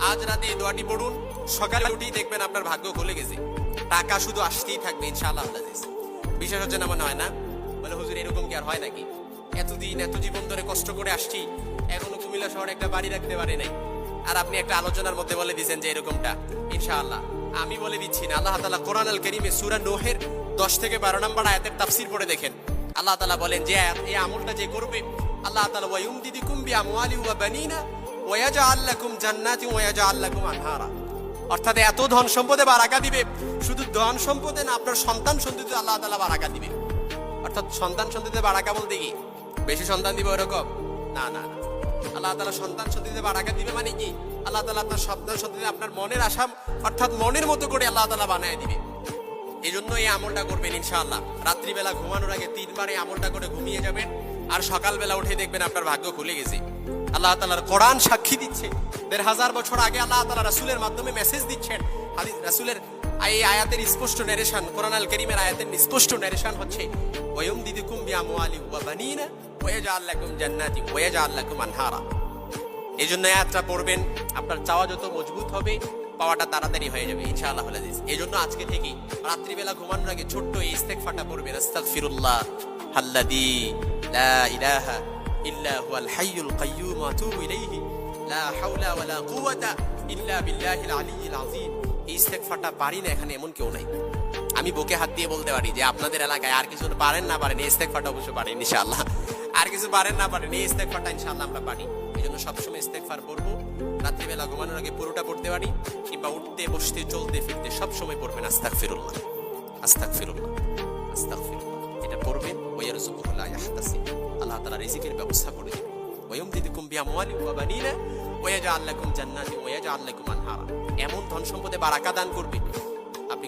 আজ রাতে এই দোয়াটি পড়ুন, সকালে উঠেই দেখবেন আপনার ভাগ্য খুলে গেছে, টাকা শুধু আসতেই থাকবে ইনশাআল্লাহ। বিশ্বাস হচ্ছে না মনে হয় না? বলে হুজুর এরকম কি আর হয় নাকি? এতদিন এত জীবন ধরে কষ্ট করে আসছি, এখনো কুমিল্লা শহরে একটা বাড়ি রাখতে পারি নাই, আর আপনি একটা আলোচনার মধ্যে বলে দিয়েছেন যে এরকমটা ইনশাআল্লাহ। আমি বলে দিচ্ছি না, আল্লাহ তাআলা কোরআন আল কারীমে সূরা নূহের 10 থেকে 12 নম্বর আয়াতের তাফসীর পড়ে দেখেন। আল্লাহ তাআলা বলেন যে এই আমলটা যে করবে, আল্লাহ তাআলা ওয়ায়ুমদিদুকুম বিআমওয়ালি ওয়া বানিনা ওয়া ইয়াজআল লাকুম জান্নাতি ওয়া ইয়াজআল লাকুম আনহারা। অর্থাৎ এত ধন সম্পদে বারাকা দিবে, শুধু ধন সম্পদে না, আপনার সন্তান সন্ততিতে আল্লাহ তাআলা বারাকা দিবে। অর্থাৎ সন্তান সন্ততিতে বারাকা বলতে কি বেশি সন্তান দিবে এরকম না, না না। আল্লাহ তাআলা সন্তান সন্ততিতে বারাকা দিবে মানে কি, আল্লাহ তাআলা আপনার সন্তান সন্ততিতে আপনার মনের আশা অর্থাৎ মনের মতো করে আল্লাহ তাআলা বানায় দিবে। এই জন্য এই আমলটা করবেন ইনশাআল্লাহ। রাত্রিবেলা ঘুমানোর আগে 3 বার এই আমলটা করে ঘুমিয়ে যাবেন, আর সকালবেলা উঠে দেখবেন আপনার ভাগ্য খুলে গেছে। আল্লাহ তাআলার কোরআন সাক্ষী দিচ্ছে, 1500 বছর আগে আল্লাহ তাআলা রাসূলের মাধ্যমে মেসেজ দিচ্ছেন। হাদিস রাসূলের এই আয়াতের স্পষ্ট নারেশন, কোরআন আল কারীমের আয়াতের স্পষ্ট নারেশন হচ্ছে ওয়ায়ুমদিদুকুম বিআমওয়ালি ওয়া বানিনা ওয়া ইয়াজআল লাকুম জান্নাতি ওয়া ইয়াজআল লাকুম আনহারা। এইজন্য আয়াতটা পড়বেন, আপনার চাওয়া যত মজবুত হবে, পাওয়াটা তাড়াতাড়ি হয়ে যাবে ইনশাআল্লাহ আযীজ। এইজন্য আজকে থেকে রাত্রিবেলা ঘুমানোর আগে ছোট্ট এই ইস্তেগফারটা পড়বেন, আস্তাগফিরুল্লাহ আল্লাযী লা ইলাহা ইল্লা হুয়াল হাইয়ুল কাইয়্যুম ওয়া আতুবু ইলাইহি লা হাওলা ওয়া লা কুওয়াতা ইল্লা বিল্লাহিল আলিয়্যিল আযীম। এই ইস্তেগফারটা পারি না এখানে এমন কেউ নাই। আমি বুকে হাত দিয়ে বলতে পারি যে আপনাদের এলাকায় আর কিছু পারেন না পারেন, এই ইস্তেগফারটা অবশ্যই পারেন ইনশাআল্লাহ। আর কিছু পারেন না পারেন, এই ইস্তেগফারটা ইনশাআল্লাহ আমরা পারি। এইজন্য সবসময় ইস্তেগফার পড়বো, রাত্রিবেলা ঘুমানোর আগে পুরোটা পড়তে পারি, কিংবা উঠতে বসতে চলতে ফিরতে সবসময় পড়বেন আস্তাগফিরুল্লাহ আস্তাগফিরুল্লাহ আস্তাগফিরুল্লাহ। এটা পড়বেন, ওয়ারযুকুহু লা ইয়াহতাসিব, আল্লাহ তাআলা রিজিকের ব্যবস্থা করে দিবেন। ওয়ায়ুমদিদুকুম বিআমওয়ালি ওয়া বানিনা ওয়া ইয়াজআল লাকুম জান্নাতি ওয়া ইয়াজআল লাকুম আনহারা। এমন ধন সম্পদে বারাকা দান করবে আপনি